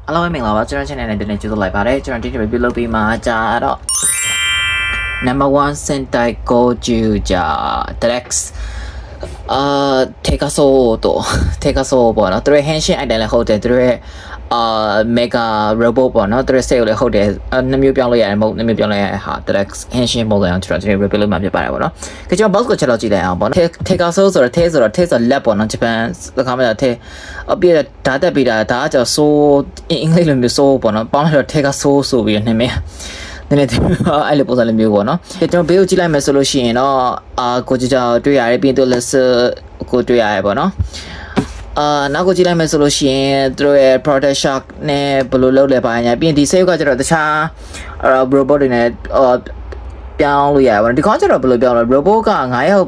Hello မင်္ဂလာပါကျွန်တော် channel နဲ့တင်နေကြိုးလိုက်ပါတယ်ကျွန်တော်ဒီနေ့ပြုလုပ်ပေးမှာကြာတော့ number 1 Sentai Goju ကြာ Drex Tegaso တော့ Tegaso ပေါ့နော်သူရဲ့ Henshin item လည်းဟုတ်တယ်သူရဲ့mega robot ပေါ့နော်သူရဲ့ sale လည်းဟုတ်တယ်နှစ်မျိုးပြောင်းလို့ရတယ်မဟုတ်နှစ်မျိုးပြောင်းလို့ရတဲ့ဟာ Drex Henshin ပုံစံအောင်ကျွန်တော်ဒီ review လုပ်မှာဖြစ်ပါတယ်ပေါ့နော်ကျွန်တော် box ကိုချက်တော့ကြည့်လိုက်အောင်ပေါ့နော် Tegaso ဆိုတော့ Te ဆိုတော့ Te ဆို lab ပေါ့နော်ဂျပန်စကားမှာ Te အပြည့်ဓာတ်တက်ပြီးတာဒါကကျတော့ so အင်္ဂလိပ်လိုမျိုး so ပေါ့နော်ပေါင်းလိုက်တော့ Tegaso ဆိုပြီးတော့နာမည်နည်းနည်းအဲ့လိုပုံစံလိုမျိုးပေါ့နော်ကျွန်တော်ဘေးကိုကြည့်လိုက်မယ်ဆိုလို့ရှိရင်တော့ကိုကြကြောတွေ့ရတယ်ပြီးတော့ let's ကိုတွေ့ရတယ်ပေါ့နော်နောက်ကိုကြည့်လိုက်မယ်ဆိုလို့ရှိရင်သူတို့ရဲ့ product shock နဲ့ဘယ်လိုလုပ်လဲပါညာပြီးရင်ဒီ sale ကကျတော့တခြား robot တွေနဲ့ပြောင်းလို့ရပါတော့ဒီကောင်ကျတော့ဘယ်လိုပြောင်းလဲ robot က9ယောက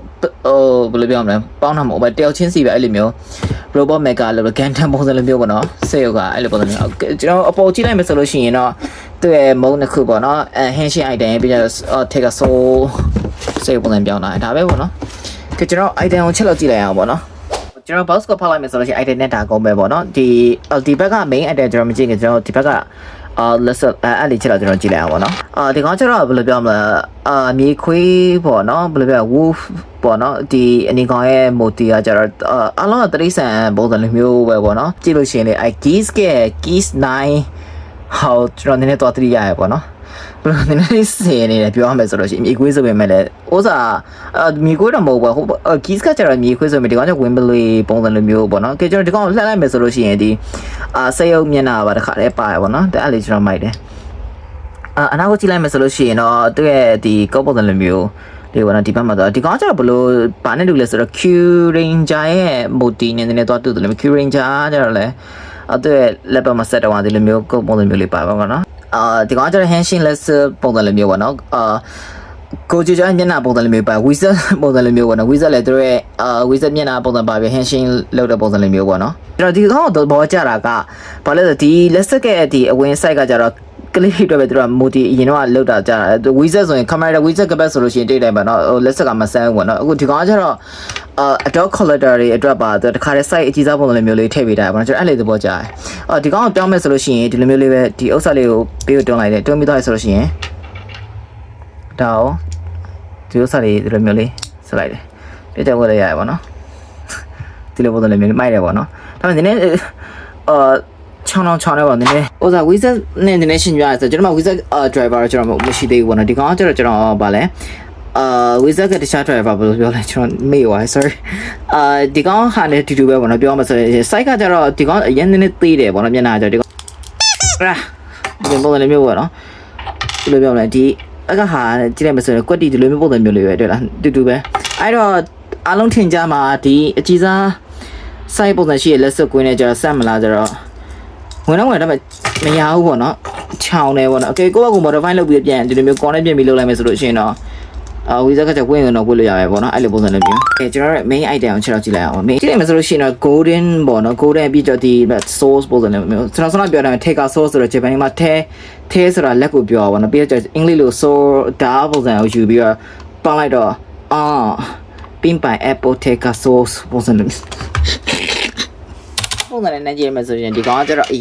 ်ဘယ်လိုပြောင်းမလဲပေါင်းတာမဟုတ်ဘူးတယောက်ချင်းစီပဲအဲ့လိုမျိုး robot mega လို့ Gundam ပုံစံလိုမျိုးပေါ့နော် sale ကအဲ့လိုပုံစံမျိုးကျွန်တော်အပေါ်ကြည့်လိုက်မယ်ဆိုလို့ရှိရင်တော့သူ့ရဲ့မုံတစ်ခုပေါ့နော် Henshin item ပြီးတော့ Tegaso sale ပုံစံပြောင်းတာဒါပဲပေါ့နော်ကျွန်တော် item ကိုချက်လောက်ကြည့်လိုက်အောင်ပေါ့နော်ကျွန်တော် box ကိုဖောက်လိုက်မယ်ဆိုလို့ရှိရင် item နဲ့ဒါကုန်ပဲပေါ့နော်ဒီဘက်က main item ကျွန်တော်မကြည့်ခင်ကျွန်တော်ဒီဘက်ကlet's အဲ့ဒီချက်တော့ကျွန်တော်ကြည့်လိုက်အောင်ပေါ့နော်ဒီကောင်ကျတော့ဘယ်လိုပြောမလဲမြေခွေးပေါ့နော်ဘယ်လိုပြော wolf ပေါ့နော်ဒီအနီကောင်ရဲ့ moti ကကျတော့အလုံးကတိရစ္ဆာန်ပုံစံလိုမျိုးပဲပေါ့နော်ကြည့်လို့ရှိရင်လေgeese က geese 9 how ကျွန်တော်နည်းနည်းတော့3ရရပေါ့နော်ဘယ်လိုနည်းနည်းစင်နေတယ်ပြောရမယ်ဆိုလို့ရှိရင်မြေခွေးဆိုပေမဲ့လည်းဥစားမြေခွေးတော့မဟုတ်ဘူး geese ကကျတော့မြေခွေးဆိုပေမဲ့ဒီကောင်ကျ Wembley ပုံစံလိုမျိုးပေါ့နော်ကျွန်တော်ဒီကောင်လှည့်လိုက်မယ်ဆိုလို့ရှိရင်ဒီစက်ရုပ်မျက်နှာပါတခါတည်းပါရပေါ့နော်ဒါအဲ့လေးကျွန်တော်မိုက်တယ်အနောက်ကိုကြည့်လိုက်မယ်ဆိုလို့ရှိရင်တော့သူ့ရဲ့ဒီကောပုံစံလိုမျိုးဒီပေါ့နော်ဒီဘက်မှာတော့ဒီကောင်ကျတော့ဘလို့ဘာနဲ့တူလဲဆိုတော့ Q Ranger ရဲ့ moti နဲ့နည်းနည်းတော့တူတယ်လို့ Q Ranger ကျတော့လေသူ့ရဲ့လက်ပတ်မှာဆက်တော့ဒီလိုမျိုးကောပုံစံမျိုးလေးပါပါပေါ့နော်ဒီကောင်ကျတော့ Henshin less ပုံစံလိုမျိုးပေါ့နော်ကိုကြည့်ကြမျက်နှာပုံစံလိုမျိုးပါ wizard ပုံစံလိုမျိုးပေါ့နော် wizard လည်းသူတို့ရဲ့wizard မျက်နှာပုံစံပါပြီး Henshin လောက်တဲ့ပုံစံလိုမျိုးပေါ့နော်ကျွန်တော်ဒီကောင်တော့ဘောကြတာကဘာလဲဆိုဒီ less ကဒီအဝင် site ကကျတော့ကလေးတွေပဲသူတို့က moti အရင်တော့လောက်တာကြာတာ wizard ဆိုရင် camera wizard ကပတ်ဆိုလို့ရှိရင်တိတ်တယ်ပေါ့နော် less ကမဆန်းဘူးပေါ့နော်အခုဒီကောင်ကျတော့adult collector တွေအတွက်ပါသူတခါတည်း site အကြီးစားပုံစံလိုမျိုးလေးထည့်ပေးတာပေါ့နော်ကျွန်တော်အဲ့လေသဘောကြာတယ်ဒီကောင်ကိုပြောင်းမယ်ဆိုလို့ရှိရင်ဒီလိုမျိုးလေးပဲဒီဥစ္စာလေးကိုပေးကိုတွန်းလိုက်တယ်တွန်းပြီးသွားရဆိုလို့ရှိရင်ဒါအောင်ဒီဥစ္စာလေးဒီလိုမျိုးလေးဆက်လိုက်တယ်ပြတ်ဝက်လိုက်ရတယ်ပေါ့နော်ဒီလိုပုံစံလေးမျိုးမိုက်တယ်ပေါ့နော်ဒါပေမဲ့နည်းနည်းချောင်းနေပါနည်းနည်းဥစား wizard နဲ့နည်းနည်းရှင်းပြရဆိုကျွန်တော် wizard driver ကျွန်တော်မရှိသေးဘူးပေါ့နော်ဒီကောင်ကကျွန်တော်ဗာလဲwizard ကတခြား driver ဘယ်လိုပြောလဲကျွန်တော်မေ့သွား sorry ဒီကောင်ဟာလည်းတူတူပဲပေါ့နော်ပြောမှဆိုရင် site ကကျတော့ဒီကောင်အရင်နည်းနည်းသေးတယ်ပေါ့နော်မျက်နှာကျတော့ဒီကောင်ဒီပုံစံလေးမျိုးပေါ့နော်ဘယ်လိုပြောမလဲဒီအခါဟာကြည့်လိုက်မဆိုရင်ကွက်တီဒီလိုမျိုးပုံစံမျိုးလေးပဲတွေ့လားတူတူပဲအဲ့တော့အားလုံးထင်ကြမှာဒီအကြီးစား site ပုံစံရှိရလက်စွပ်ကွင်းနဲ့ကျတော့ဆက်မလားကျတော့ဝင်တော့မရဘူးပေါ့နော်ချောင်းနေပေါ့နော် okay ကိုယ့်ဘက်က modify လုပ်ပြီးပြန်ဒီလိုမျိုး connect ပြင်ပြီးလုပ်လိုက်မယ်ဆိုလို့ရှိရင်တော့wizard ကဝင်တော့ဝင်လို့ရမယ်ပေါ့နော်အဲ့လိုပုံစံမျိုးကျွန်တော်တို့ main item ကိုချက်တော့ကြည့်လိုက်အောင် main ကြည့်လိုက်မယ်ဆိုလို့ရှိရင်တော့ golden ပေါ့နော် golden ပြီးတော့ဒီ source ပုံစံမျိုးကျွန်တော်ပြောတာ take a source ဆိုတော့ Japan မှာ ထဲဆိုတာလက်ကိုပြောပါဘောနော်ပြီးတော့အင်္ဂလိပ်လို so ဒါပုံစံကိုယူပြီးတော့ပေါင်းလိုက်တော့ပင်ပိုင် apple take a source ပုံစံမျိုးပုံစံနဲ့ကြည့်ရမယ်ဆိုရင်ဒီကောင်ကကျတော့အ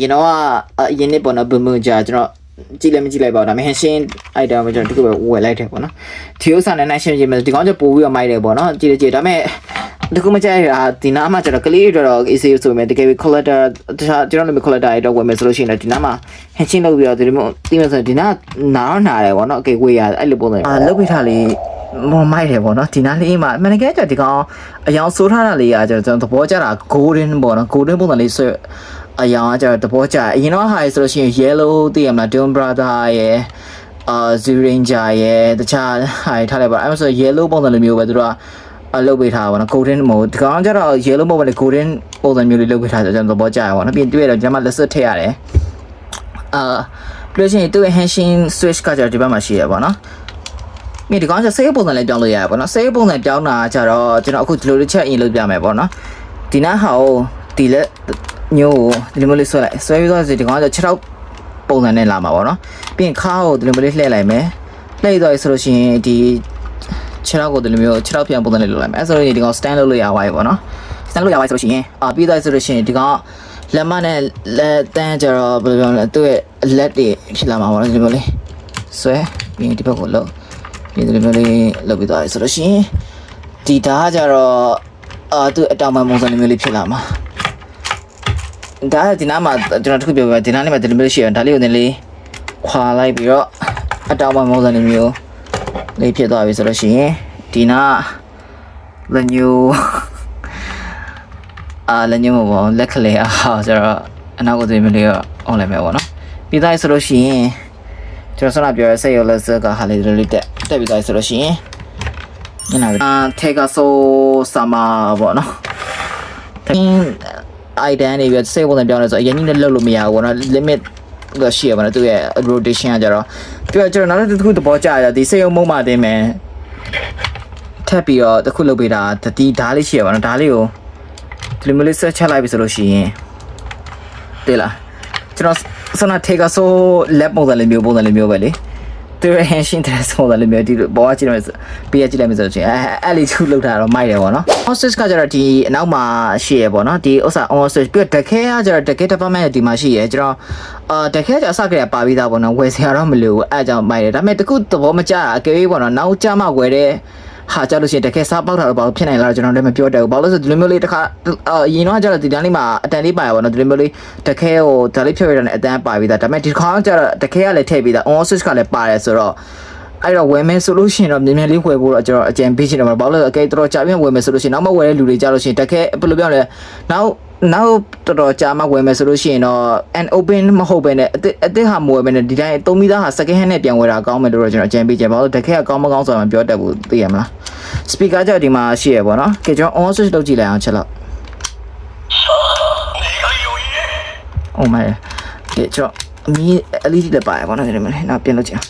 ရင်နေ့ပေါ့နော်ဘုံဘုံကြာကျွန်တော်ကြည့်လည်းမကြည့်လိုက်ပါဘူးဒါပေမဲ့ Henshin item ကိုကျွန်တော်ဒီခုပဲဝယ်လိုက်တယ်ပေါ့နော်ဒီဥစ္စာနဲ့နိုင်ရှင်းကြည့်မယ်ဒီကောင်ကျပို့ပြီးတော့မိုက်တယ်ပေါ့နော်ကြည့်ဒါပေမဲ့ဒီခုမကြိုက်ရဒီနားမှာကျတော့ကလေးတွေတော့ easy ဆိုပေမဲ့တကယ် collector တခြားကျွန်တော်လည်း collector တွေတော့ဝယ်မယ်ဆိုလို့ရှိရင်ဒီနားမှာ Henshin လုပ်ပြီးတော့ဒီလိုမျိုးသိမယ်ဆိုရင်ဒီနားနားတယ်ပေါ့နော် okay ဝေးရအဲ့လိုပုံစံလုပ်ပြီးထားလေမိုက်တယ်ပေါ့နော်ဒီနားလေးမှာမနက်ကကျဒီကောင်အယောင်ဆိုးထားတာလေးကကျွန်တော်သဘောကျတာ golden ပေါ့နော် golden ပုံစံလေးဆိုအယောင်ကကျတော့သဘောကျအရင်တော့ဟာဆိုလို့ရှိရင် yellow သိရမလား Doom Brother ရဲ့Zoo Ranger ရဲ့တခြားဟာထားလိုက်ပါအဲ့ဆို yellow ပုံစံလိုမျိုးပဲသူတို့ကလုပ်ပေးထားပါတော့ golden မဟုတ်ဒီကောင်ကျတော့ yellow မဟုတ်ဘူးလေ golden ပုံစံမျိုးလေးလုပ်ပေးထားဆိုကျွန်တော်သဘောကျရပါတော့ပြီးတွေ့ရတော့ကျွန်မလက်စွပ်ထည့်ရတယ်ပြီးလို့ရှိရင်သူ့ရဲ့ Henshin switch ကကျတော့ဒီဘက်မှာရှိရပါတော့မြေဒီကောင်ကျဆေးပုံစံလေးပြောင်းလို့ရပါတော့ဆေးပုံစံပြောင်းတာကျတော့ကျွန်တော်အခုဒီလိုလေးချက်အရင်လုပ်ပြမယ်ပေါ့နော်ဒီနားဟာကိုဒီလက်ညို့ဒီလိုမျိုးလေးဆွဲလိုက်ဆွဲပြီးတော့ဒီကောင်ကျ6ထောက်ပုံစံနဲ့လာမှာပေါ့နော်ပြီးရင်ခါကိုဒီလိုမျိုးလေးလှည့်လိုက်မယ်လှည့်တော့ဆိုလို့ရှိရင်ဒီ6ထောက်ကိုဒီလိုမျိုး6ထောက်ပြန်ပုံစံလေးလုပ်လိုက်မယ်အဲဆိုရင်ဒီကောင် stand လုပ်လို့ရပါပြီပေါ့နော် stand လုပ်ရပါဆိုလို့ရှိရင်ပြီးတော့ဆိုလို့ရှိရင်ဒီကောင် လက်မနဲ့လက်တန်းကြတော့ဘယ်လိုပြောလဲသူ့ရဲ့လက်တွေဖြစ်လာမှာပေါ့နော်ဒီလိုမျိုးလေးဆွဲပြီးဒီဘက်ကိုလှုပ်ပြီးဒီလိုမျိုးလေးလှုပ်ပြီးသွားပြီဆိုလို့ရှိရင်ဒီဓာတ်ကြတော့သူ့အတောင်ပံပုံစံမျိုးလေးဖြစ်လာမှာဒါဒီနားမှာကျွန်တော်တခုပြောပြဒီနားလေးမှာဒီလိုမျိုးရှိရဒါလေးကိုနည်းလေးခွာလိုက်ပြီးတော့အတောင်ပံပုံစံမျိုးလေးဖြစ်သွားပြီဆိုလို့ရှိရင်ဒီနားလက်ညိုးလက်ညိုးမပေါ့လက်ကလေးဆိုတော့အနောက်ကိုဒီမျိုးလေးတော့အောင်လိုက်မယ်ပေါ့နော်ပြီးသားဆိုလို့ရှိရင်ကျွန်တော်ဆက်လာပြောရစိတ်ရောလက်စကဟာလေးလေးတက်ပြီးသားဆိုလို့ရှိရင်ညနာထေကဆိုဆာမာပေါ့နော်item နေပြီးစိတ်ပုံစံပြောင်းလဲဆိုအရင်ကြီးလည်းလှုပ်လို့မရဘူးပေါ့နော် limit ကရှိရပါတော့သူရဲ့ rotation ကကြတော့ပြီးတော့ကျွန်တော်နောက်တစ်ခုသဘောကျရဒီစိတ်ရုံမုံမှတင်မယ်ထပ်ပြီးတော့တစ်ခုလုပ်ပေးတာဒီဓာတ်လေးရှိရပါတော့ဓာတ်လေးကိုဒီလိုမျိုးလေးဆက်ချက်လိုက်ပြီဆိုလို့ရှိရင်တွေ့လားကျွန်တော်စနထေကဆို lab ပုံစံလေးမျိုးပဲလေသူရဲ့ henshin တဲ့ပုံစံလေးမျိုးဒီဘောကကြည့်လိုက်ပေးရကြည့်လိုက်မယ်ဆိုလို့ရှိရင်အဲ့လေးသူလောက်တာတော့မိုက်တယ်ပေါ့နော် Ostrich ကကြတော့ဒီအနောက်မှာရှိရပေါ့နော်ဒီဥစ္စာ Ostrich ပြီးတော့တခဲကကြတော့တခဲ department ဒီမှာရှိရကျွန်တော်တခဲကျအစကတည်းကပါပြီးသားပေါ့နော်ဝယ်စရာတော့မလိုဘူးအဲ့အကြောင်းမိုက်တယ်ဒါပေမဲ့တခုသဘောမကျတာအကယ်၍ပေါ့နော်နောက်ကျမှဝယ်တဲ့ဟာကြလို့ရှိရင်တကယ်စားပေါက်တာတော့ဘာလို့ဖြစ်နိုင်လဲကျွန်တော်လည်းမပြောတတ်ဘူးဘာလို့လဲဆိုဒီလိုမျိုးလေးတစ်ခါရင်တော့ကျတော့ဒီတန်းလေးမှာအတန်လေးပါရပါတော့ဒီလိုမျိုးလေးတကယ်ဟိုဒါလေးဖြတ်ရတဲ့အတန်ပါပြီးသားဒါပေမဲ့ဒီခါကျတော့တကယ်ကလည်းထည့်ပြီးသား on switch ကလည်းပါတယ်ဆိုတော့အဲ့တော့ဝယ်မယ်ဆိုလို့ရှိရင်တော့မြန်မြန်လေးဝယ်ဖို့တော့ကျွန်တော်အကြံပေးချင်တယ်ဘာလို့လဲအကယ်တော်ကြာပြန်ဝယ်မယ်ဆိုလို့ရှိရင်နောက်မှဝယ်တဲ့လူတွေကြလို့ရှိရင်တကယ်ဘယ်လိုပြောလဲနောက်တော်တော်ကြာမှဝယ်မယ်ဆိုလို့ရှိရင်တော့ an open မဟုတ်ပဲနဲ့အစ်ဟာမဝယ်ပဲနဲ့ဒီတိုင်းသုံးပြီးသားဟာ second hand နဲ့ပြန်ဝယ်တာကောင်းမယ်လို့တော့ကျွန်တော်အကြံပေးချင်ပါဘူးတကယ်ကောင်းမကောင်းဆိုတာမပြောတတ်ဘူးသိရမလား speaker ကြောင့်ဒီမှာရှိရပေါ့နော်ကဲကျွန်တော် on switch လုပ်ကြည့်လိုက်အောင်ချက်လောက် oh my ကဲကျွန်တော်အမီ LED လည်းပါရပေါ့နော်ဒီမှာနောက်ပြန်လုပ်ကြည့်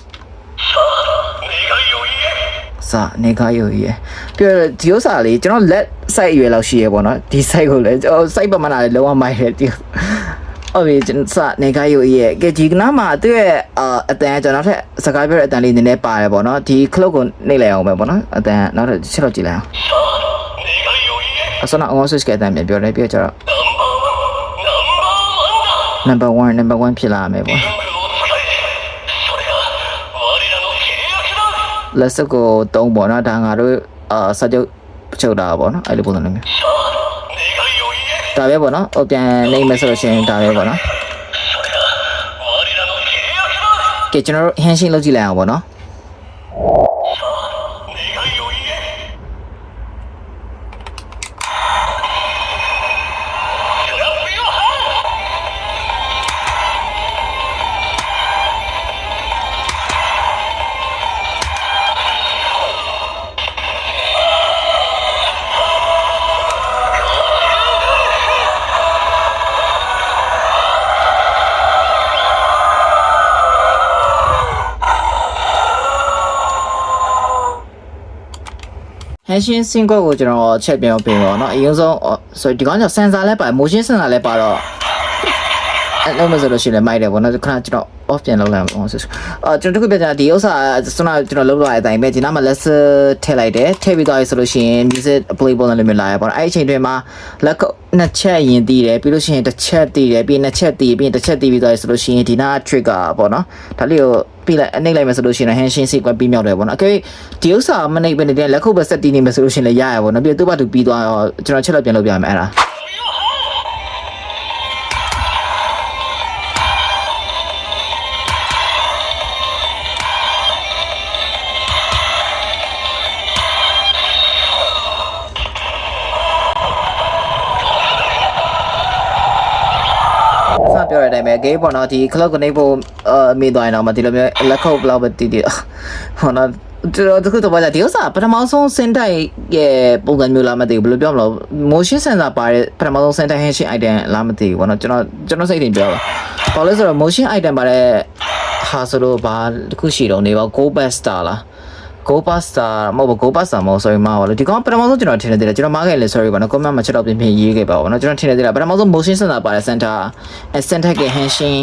စာနေခါယူရပြီးတော့ဒီဥစ္စာလေးကျွန်တော် LED site ရွယ်လောက်ရှိရပေါ့နော်ဒီ site ကိုလည်းကျွန်တော် site ပမာဏလည်းလုံးဝမိုက်တယ်ဒီဟုတ်ပြီကျွန်တော်စာနေခါယူရကဲဒီကနားမှာသူ့ရဲ့အတန်ကျွန်တော်နောက်ထပ်စကားပြောတဲ့အတန်လေးနည်းနည်းပါတယ်ပေါ့နော်ဒီ clock ကိုနှိပ်လိုက်အောင်ပဲပေါ့နော်အတန်နောက်ထပ်ချက်တော့ကြည့်လိုက်အောင်အစနာ on switch ကအတန်ပြန်ပြောတယ်ပြီးတော့ကျတော့ number 1ဖြစ်လာမယ်ပေါ့လက်စကို3ပေါ့နော်ဒါငါတို့စာချုပ်ချုပ်တာပေါ့နော်အဲ့လိုပုံစံမျိုးဒါပဲပေါ့နော်ဟိုပြန်နေမယ်ဆိုလို့ရှိရင်ဒါပဲပေါ့နော်ကဲကျွန်တော်တို့ henshin လုပ်ကြည့်လိုက်အောင်ပေါ့နော်henshin single ကိုကျွန်တော်ချက်ပြန်ပေးပါတော့အရင်ဆုံးဆိုဒီကောင်ကျ sensor လည်းပါ motion sensor လည်းပါတော့အဲ့လိုမျိုးဆိုလို့ရှိရင်မိုက်တယ်ပေါ့နော်ခဏကျွန်တော် off ပြန်လုပ်လိုက်အောင်ဆိုကျွန်တော်တခုပြချင်ဒီဥစ္စာစနကျွန်တော်လုပ်လိုက်တဲ့အတိုင်းပဲဒီနားမှာ let's ထည့်လိုက်တယ်ထည့်ပြီးသွားပြီဆိုလို့ရှိရင် music play ပုံစံလိုမျိုးလာရပေါ့နော်အဲ့အချိန်တွင်မှာလက်နှစ်ချက်ရင်တီးတယ်ပြီးလို့ရှိရင်တစ်ချက်တီးတယ်ပြီးနှစ်ချက်တီးပြီးတစ်ချက်တီးပြီးသွားပြီဆိုလို့ရှိရင်ဒီနား trigger ပေါ့နော်ဒါလေးကိုပြီးလိုက်အနေလိုက်မယ်ဆိုလို့ရှိရင် henshin sequence ပြီးမြောက်တယ်ပေါ့နော်အကယ်ဒီဥစ္စာမနေပဲနေတဲ့လက်ခုပ်ပဲဆက်တီးနေမယ်ဆိုလို့ရှိရင်လည်းရရပေါ့နော်ပြီးသူ့ဘာသူပြီးသွားတော့ကျွန်တော်ချက်လောက်ပြန်လုပ်ပြရမယ်အဲ့ဒါပြောရတဲ့အတိုင်းပဲ game ပေါ့နော်ဒီ clock ကနေဖို့မေးသွားရင်တော့မဒီလိုမျိုးလက်ခုပ်ဘလောက်ပဲတီးတီးဟောနော်ကျွန်တော်တခုတော့ပါကြဒီဥစ္စာပထမဆုံးစင်တိုက်ရဲ့ပုံစံမျိုးလားမသိဘူးဘယ်လိုပြောမလဲ motion sensor ပါတဲ့ပထမဆုံးစင်တိုက် henshin item လားမသိဘူးပေါ့နော်ကျွန်တော်စိတ်ထင်ပြောပါဘာလို့လဲဆိုတော့ motion item ပါတဲ့ဟာဆိုတော့ဘာတခုရှိတော့နေပါ go buster လား go pasta မဟုတ်ဘူး go pasta မဟုတ် sorry မှာပါလို့ဒီကောင်ပထမဆုံးကျွန်တော်ထင်နေတယ်ကျွန်တော်မှားခဲ့လေ sorry ပါနော် comment မှာချက်တော့ပြင်ရေးခဲ့ပါဘောနော်ကျွန်တော်ထင်နေတယ်ပထမဆုံး motion sensor ပါတဲ့ center က henshin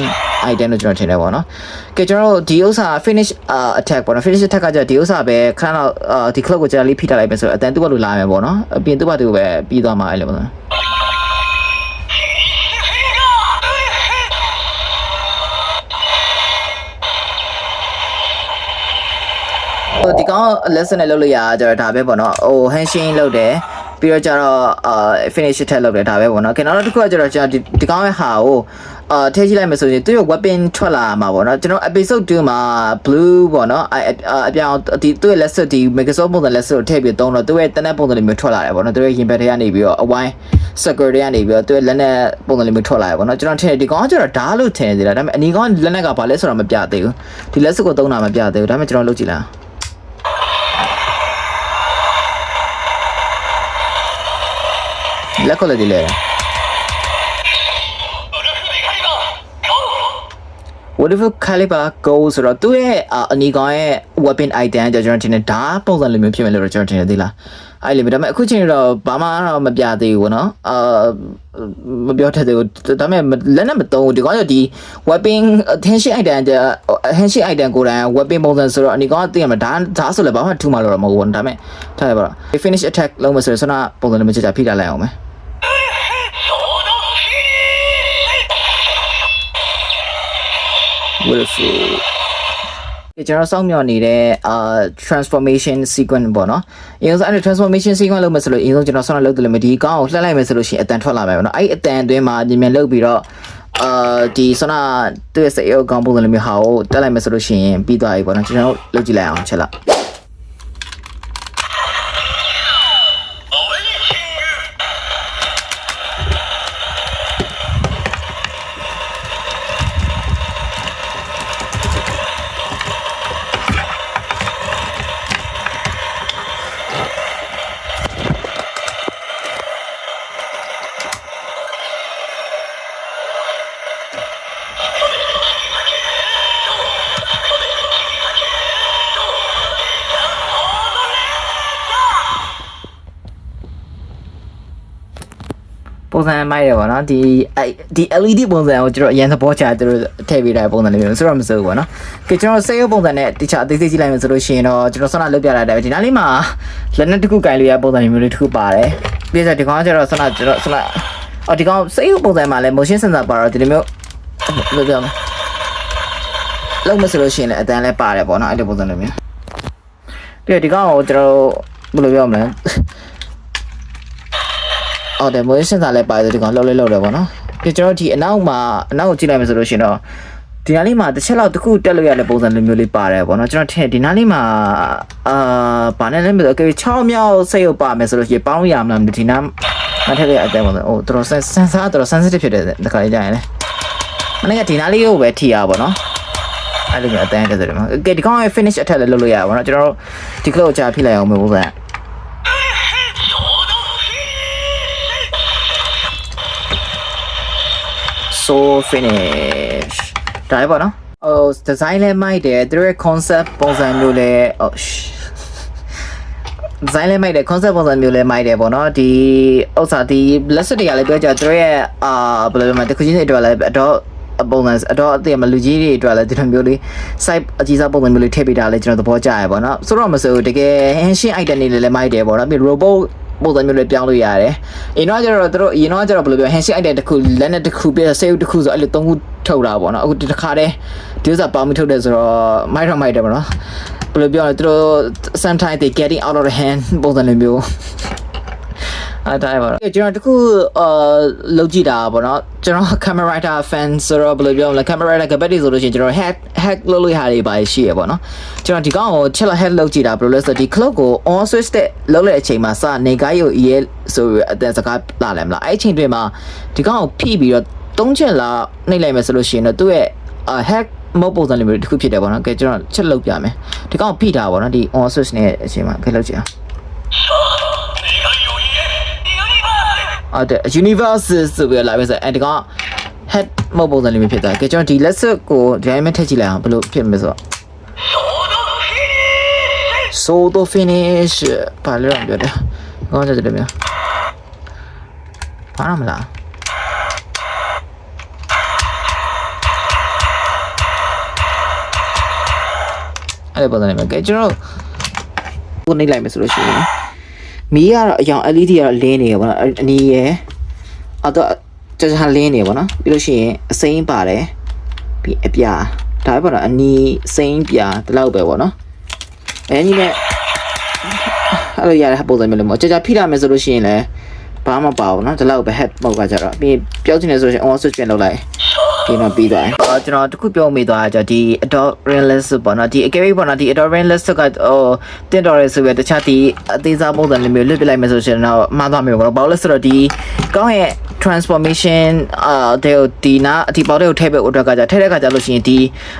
item လို့ကျွန်တော်ထင်တယ်ပေါ့နော်ကဲကျွန်တော်တို့ဒီဥစ္စာ finish attack ပေါ့နော် finish attack ကကြဒီဥစ္စာပဲခဏတော့ဒီ clock ကိုကြာလေးဖိထားလိုက်ပဲဆိုတော့အတန်သူ့ဘက်လိုလာမယ်ပေါ့နော်အပြင်သူ့ဘက်သူပဲပြီးသွားမှာအဲ့လိုပေါ့နော် ဒီကောင် lesson နဲ့လုပ်လို့ရကြတော့ဒါပဲပေါ့နော်ဟို hashing လုပ်တယ်ပြီးတော့ကျတော့finish ထက်လုပ်တယ်ဒါပဲပေါ့နော်ကျွန်တော်တို့တစ်ခုကကျတော့ကျွန်တော်ဒီကောင်ရဲ့ဟာကိုထည့်ကြည့်လိုက်မယ်ဆိုရင်သူ့ရဲ့ weapon ထွက်လာမှာပေါ့နော်ကျွန်တော် episode 2မှာ blue ပေါ့နော်အပြောင်းဒီသူ့ရဲ့ lesson ဒီ Microsoft ပုံစံ lesson ကိုထည့်ပြီးသုံးတော့သူ့ရဲ့တနက်ပုံစံလေးမျိုးထွက်လာတယ်ပေါ့နော်သူ့ရဲ့ရင်ဘတ်တွေကနေပြီးတော့အဝိုင်း circle တွေကနေပြီးတော့သူ့ရဲ့လက်နဲ့ပုံစံလေးမျိုးထွက်လာတယ်ပေါ့နော်ကျွန်တော်ထည့်ဒီကောင်ကကျတော့ဓာတ်လို့ထင်နေသေးတာဒါပေမဲ့အနီကောင်လက်နဲ့ကဘာလဲဆိုတော့မပြသေးဘူးဒီ lesson ကိုသုံးတာမပြသေးဘူးဒါပေမဲ့ကျွန်တော်လုပ်ကြည့်လိုက်လက်ခုလည်းဒီလေ whatever caliber goes ဆိုတော့သူ့ရဲ့အနီကောင်ရဲ့ weapon item ကျွန်တော်တင်ဒါပုံစံလိုမျိုးဖြစ်မယ်လို့ကျွန်တော်တင်သေးလားအဲ့လေဒါပေမဲ့အခုချိန်တော့ဘာမှတော့မပြသေးဘူးနော်မပြောတတ်သေးဘူးဒါပေမဲ့လက်နဲ့မသုံးဘူးဒီကောင်ကဒီ weapon attention item ကိုယ်တိုင် weapon ပုံစံဆိုတော့အနီကောင်ကသိရမှာဒါဆိုလည်းဘာမှထူမှလို့တော့မဟုတ်ဘူးဒါပေမဲ့ထားရပါတော့ finish attack လုံးမဆိုရင်ဆွမ်းပုံစံလိုမျိုးကြာဖိထားလိုက်အောင်မယ် wonderful ကျွန်တော်စောင့်မျှော်နေတဲ့transformation sequence ပေါ့နော်အရင်ဆုံးအဲ့ transformation sequence လုပ်မယ်ဆိုလို့အရင်ဆုံးကျွန်တော်ဆောင်းလုပ်တယ်လို့ဒီကောင်းကိုလှည့်လိုက်မယ်ဆိုလို့ရှိရင်အတန်ထွက်လာမယ်ပေါ့နော်အဲ့အတန်အတွင်းမှာမြန်လုပ်ပြီးတော့ဒီဆောင်းသူ့ရဲ့စိတ်ရောကောင်းပုံစံလိုမျိုးဟာကိုတက်လိုက်မယ်ဆိုလို့ရှိရင်ပြီးသွားပြီပေါ့နော်ကျွန်တော်လုပ်ကြည့်လိုက်အောင်ချက်လောက်ပုံစံမိုက်ရပါတော့ဒီ LED ပုံစံကိုကျွန်တော်အရင်သဘောချသူတို့ထည့်ပေးတဲ့ပုံစံလေးမျိုးဆိုတော့မစိုးဘူးပေါ့နော်ကဲကျွန်တော်စေးရုပ်ပုံစံနဲ့တခြားအသေးစိတ်ကြည့်လိုက်မယ်ဆိုလို့ရှိရင်တော့ကျွန်တော်ဆွမ်းနာလုပ်ပြလာတယ်ဒီနားလေးမှာလက်နဲ့တစ်ခုကင်လို့ရပုံစံမျိုးလေးတစ်ခုပါတယ်ပြီးတော့ဒီကောင်ကကျတော့ဆွမ်းနာကျွန်တော်ဆွမ်းနာဒီကောင်စေးရုပ်ပုံစံမှာလည်း motion sensor ပါတော့ဒီလိုမျိုးလို့ပြောမယ်လုံးမဆိုလို့ရှိရင်လည်းအတန်းလည်းပါတယ်ပေါ့နော်အဲ့ဒီပုံစံလိုမျိုးပြီးတော့ဒီကောင်ကိုကျွန်တော်ဘယ်လိုပြောမလဲဟုတ်တယ် motion sensor လည်းပါတယ်ဒီကောင်လှုပ်တယ်ပေါ့နော်ဒီကျွန်တော်ဒီအနောက်ကိုကြည့်လိုက်မယ်ဆိုလို့ရှိရင်တော့ဒီနားလေးမှာတစ်ချက်လောက်တစ်ခုတက်လို့ရတဲ့ပုံစံလိုမျိုးလေးပါတယ်ပေါ့နော်ကျွန်တော်ထင်ဒီနားလေးမှာဘာနဲ့လဲမသိဘူး6မြောက်စိတ်ရုပ်ပါမယ်ဆိုလို့ရှိရင်ပေါင်းရမလားဒီနားမထက်တဲ့အတိုင်းပေါ့နော်ဟိုတော်တော် sensor တော်တော် sensitive ဖြစ်တဲ့တခါလေးကြာရင်လေမနေ့ကဒီနားလေးကိုပဲထိရပါတော့အဲ့လိုမျိုးအတန်းတက်တယ်မှာကဲဒီကောင်ရဲ့ finish attack လည်းလုပ်လို့ရပါတော့ကျွန်တော်တို့ဒီကလောက်ကြာဖိလိုက်အောင်မျိုးပေါ့ဗျာso finish ဒါပဲပေါ့နော်design လည်းမိုက်တယ်သူရဲ့ concept ပုံစံမျိုးလည်း design လည်းမိုက်တယ် concept ပုံစံမျိုးလည်းမိုက်တယ်ပေါ့နော်ဒီဥစ္စာဒီ lesson တွေကလည်းပြောကြသူရဲ့ဘယ်လိုမှတခုချင်းတွေအတွက်လည်းတော့ပုံစံအသိရမလူကြီးတွေအတွက်လည်းဒီလိုမျိုးလေး site အကြီးစားပုံစံမျိုးလေးထည့်ပေးတာလည်းကျွန်တော်သဘောကျရပေါ့နော်ဆိုတော့မဆိုတကယ် ancient item တွေလည်းမိုက်တယ်ပေါ့နော်ပြီး robot ပုံစံမျိုးလေးပြောင်းလို့ရတယ်အရင်တော့ကျတော့တို့အရင်တော့ကျတော့ဘယ်လိုပြော handshake item တစ်ခုလက်နဲ့တစ်ခုပြဆေးတစ်ခုဆိုအဲ့လို၃ခုထုတ်တာပေါ့နော်အခုဒီတစ်ခါတည်းဒီဥစ္စာပေါင်းပြီးထုတ်တယ်ဆိုတော့မိုက်တယ်ပေါ့နော်ဘယ်လိုပြောလဲတို့ sometimes they getting out of the hand ပုံစံလိုမျိုးအဲ့ဒါပါတော့ကျွန်တော်တခုလုပ်ကြည့်တာပေါ့နော်ကျွန်တော် camera writer fan ဆိုတော့ဘယ်လိုပြောမလဲ camera writer ကပတ်တွေဆိုလို့ရှိရင်ကျွန်တော် hack လုပ်လို့ဟာတွေပါရှိရပေါ့နော်ကျွန်တော်ဒီကောင်ကိုချက်လက် hack လုပ်ကြည့်တာဘယ်လိုလဲဆိုတော့ဒီ clock ကို on switch တဲ့လုပ်တဲ့အချိန်မှာစနေကိုင်းကို EL ဆိုအတန်စကားလာတယ်မလားအဲ့အချိန်တွင်မှာဒီကောင်ကိုဖိပြီးတော့၃ချက်လာနှိပ်လိုက်မယ်ဆိုလို့ရှိရင်တော့သူ့ရဲ့ hack မဟုတ်ပုံစံလေးမျိုးတစ်ခုဖြစ်တယ်ပေါ့နော်ကဲကျွန်တော်ချက်လုပ်ပြမယ်ဒီကောင်ကိုဖိတာပေါ့နော်ဒီ on switch နဲ့အချိန်မှာကဲလုပ်ကြည့်အောင်တဲ့ universe ဆိုပြီးလာပြီဆိုအဲ့ဒီကောင် head မဟုတ်ပုံစံလေးမျိုးဖြစ်သွားကြကျွန်တော်ဒီ lesson ကိုဒီအတိုင်းထည့်ကြည့်လိုက်အောင်ဘယ်လိုဖြစ်မလဲဆိုတော့ so finish ဘာလဲတော့ပြောတယ်ကောင်းတယ်မျိုးဘာမှမလားအဲ့ပုံစံလေးမျိုးကြကျွန်တော်ကိုနေလိုက်မယ်ဆိုလို့ရှိရင်မီးကတော့အရောင် LED ကတော့လင်းနေရပါတော့အနီးရယ်တော့ကြာလင်းနေပါတော့ပြီးလို့ရှိရင်အစိမ်းပါတယ်ပြီးအပြာဒါပဲပေါ့နော်အနီးစိမ်းပြာဒီလောက်ပဲပေါ့နော် ညီနဲ့အဲ့လိုရတဲ့ပုံစံမျိုးလို့မဟုတ်ကြာဖိလာမယ်ဆိုလို့ရှိရင်လည်းဘာမှမပါဘူးเนาะဒီလောက်ပဲ head မောက်ကကြတော့ပြီးပြောချင်တယ်ဆိုရင် on switch ပြန်လုပ်လိုက်ဒီတော့ပြီးသွားတယ်ကျွန်တော်တခုပြောမိသွားတာဒီ adult realist ပေါ့နော်ဒီ academy ပေါ့နော်ဒီ adult realist ကတင်တော်ရဲဆိုပြီးတခြားဒီအသေးစားပုံစံလေးမျိုးလွတ်ပြလိုက်မယ်ဆိုရင်တော့မှားသွားမျိုးပေါ့နော်ဘာလို့လဲဆိုတော့ဒီကောင်းရဲ့ transformation ဒီနာဒီပေါက်တွေကိုထည့်ပေးဥတက်ကကြထည့်တဲ့ခါကျလို့ရှိရင်ဒီ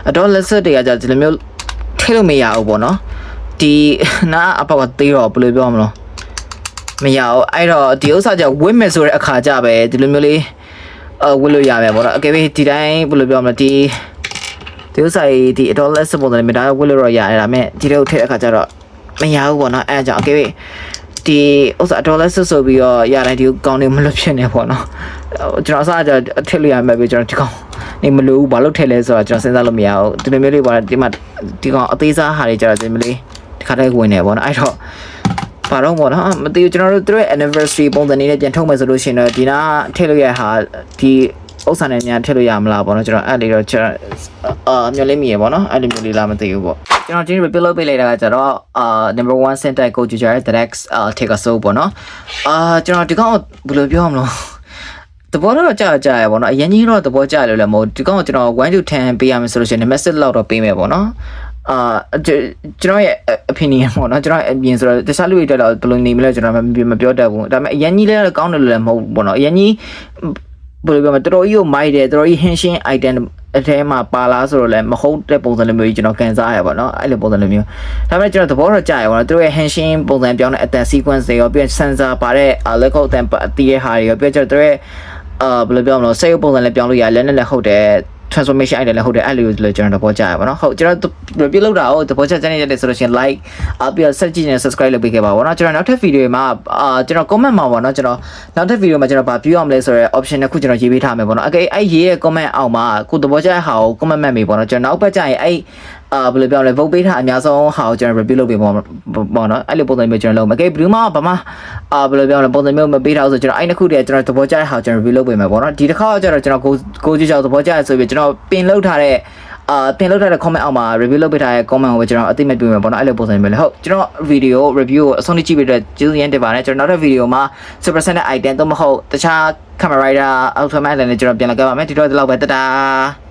adult realist တွေကကြဒီလိုမျိုးထည့်လို့မရဘူးပေါ့နော်ဒီနာအပေါက်ကသေးတော့ဘယ်လိုပြောမလဲမရအောင်အဲ့တော့ဒီဥစ္စာကြောင့်ဝစ်မယ်ဆိုတဲ့အခါကြပဲဒီလိုမျိုးလေးဝစ်လို့ရမယ်ပေါ့နော်အကယ်၍ဒီတိုင်းဘယ်လိုပြောမလဲဒီဥစ္စာဒီ adolescent ပုံစံနဲ့ဒါဝစ်လို့တော့ရတယ်ဒါပေမဲ့ဒီလိုထည့်တဲ့အခါကျတော့မရဘူးပေါ့နော်အဲ့ဒါကြောင့်အကယ်၍ဒီဥစ္စာ adolescent ဆိုပြီးတော့ရတိုင်းဒီကောင်းနေမလို့ဖြစ်နေပေါ့နော်ကျွန်တော်အစားအထည့်လို့ရမယ်ပြီးကျွန်တော်ဒီကောင်းနေမလို့ဘာလို့ထည့်လဲဆိုတော့ကျွန်တော်စဉ်းစားလို့မရဘူးဒီလိုမျိုးလေးပေါ့ဒီမှာဒီကောင်အသေးစားဟာတွေကျတော့ဒီမျိုးလေးဒီခါတည်းဝင်နေပေါ့နော်အဲ့တော့ဘာတော့ပေါ့နော်မသိဘူးကျွန်တော်တို့သူတို့ anniversary ပုံစံလေးနဲ့ပြန်ထုတ်မယ်ဆိုလို့ရှိရင်တော့ဒီနာထည့်လို့ရဟာဒီဥစ္စာနဲ့ညာထည့်လို့ရမလားပေါ့နော်ကျွန်တော်အဲ့လေးတော့ကျွန်တော်မျောလေးမြည်ပေါ့နော်အဲ့လိုမျိုးလေးလားမသိဘူးပေါ့ကျွန်တော်ဒီ repeat လုပ်ပေးလိုက်တာကကျတော့number 1 center coach ကြတဲ့ Dex take a so ပေါ့နော်ကျွန်တော်ဒီကောင်ဘယ်လိုပြောမလဲတဘောတော့ကြာရပေါ့နော်အရင်ကြီးတော့တဘောကြာလို့လည်းမဟုတ်ဒီကောင်ကျွန်တော်1 to 10ပေးရမယ်ဆိုလို့ရှိရင် message လောက်တော့ပေးမယ်ပေါ့နော်ကျွန်တော်ရဲ့ opinion ပေါ့နော်ကျွန်တော်အပြင်ဆိုတော့တခြားလူတွေတက်တော့ဘယ်လိုနေမလဲကျွန်တော်မပြောတတ်ဘူးဒါပေမဲ့အရင်ကြီးလည်းကောင်းတယ်လို့လည်းမဟုတ်ဘူးပေါ့နော်အရင်ကြီးဘယ်လိုပြောမလဲတော်တော်ကြီးကိုမိုက်တယ်တော်တော်ကြီး henshin item အထဲမှာပါလားဆိုတော့လည်းမဟုတ်တဲ့ပုံစံလိုမျိုးကြီးကျွန်တော်ကန်စားရပါတော့အဲ့လိုပုံစံလိုမျိုးဒါပေမဲ့ကျွန်တော်သဘောတော့ကြာရပါတော့သူတို့ရဲ့ henshin ပုံစံပြောင်းတဲ့အတန် sequence တွေရောပြီး sensor ပါတဲ့ level အတန်တီးရဲ့ဟာတွေရောပြီးကျွန်တော်တို့ရဲ့ဘယ်လိုပြောမလဲစိတ်ပုံစံလည်းပြောင်းလို့ရလက်နဲ့လည်းဟုတ်တယ်transformation item လည်းဟုတ်တယ်အဲ့လိုလည်းကျွန်တော်သဘောကျရပါတော့ဟုတ်ကျွန်တော်ပြုလုပ်တာဟုတ်သဘောကျတဲ့နေတဲ့ဆိုလို့ရှိရင် like ပြီးတော့ subscribe နဲ့ subscribe လုပ်ပေးခဲ့ပါဘောနော်ကျွန်တော်နောက်ထပ် video မှာကျွန်တော် comment မှာပေါ့နော်ကျွန်တော်နောက်ထပ် video မှာကျွန်တော်ဗာပြောရမလဲဆိုတော့ option တစ်ခုကျွန်တော်ရေးပေးထားမယ်ပေါ့နော်အဲ့ရေးရဲ့ comment အောက်မှာကိုသဘောကျတဲ့ဟာကို comment မှတ်မိပေါ့နော်ကျွန်တော်နောက်ပတ်ကျရင်အဲ့ဘယ်လိုပြောလဲ vote ပေးထားအများဆုံးဟာကိုကျွန်တော် review လုပ်ပေးပေါ့နော်အဲ့လိုပုံစံမျိုးကျွန်တော်လုပ်မယ်ဘယ်သူမှဘာမှဘယ်လိုပြောလဲပုံစံမျိုးမပေးထားဘူးဆိုကျွန်တော်အဲ့နှစ်ခုတည်းကျွန်တော်သဘောကျတဲ့ဟာကိုကျွန်တော် review လုပ်ပေးမယ်ပေါ့နော်ဒီတစ်ခါကျတော့ကျွန်တော်ကိုကြည့်ကြသဘောကျရဆိုပြီးကျွန်တော်ပင်လောက်ထားတဲ့တင်လောက်တဲ့ comment အောက်မှာ review လုပ်ပေးထားတဲ့ comment ကိုပဲကျွန်တော်အသိမဲ့ပြမယ်ပေါ့နော်အဲ့လိုပုံစံမျိုးလေဟုတ်ကျွန်တော် video review ကိုအဆုံးထိကြည့်ပေးတဲ့ကျေးဇူးရမ်းတင်ပါတယ်ကျွန်တော်နောက်ထပ် video မှာ super set item တော့မဟုတ်တခြား camera rider ultimate လည်းကျွန်တော်ပြန်လာခဲ့ပါမယ်ဒီတော့ဒီလောက်ပဲတတား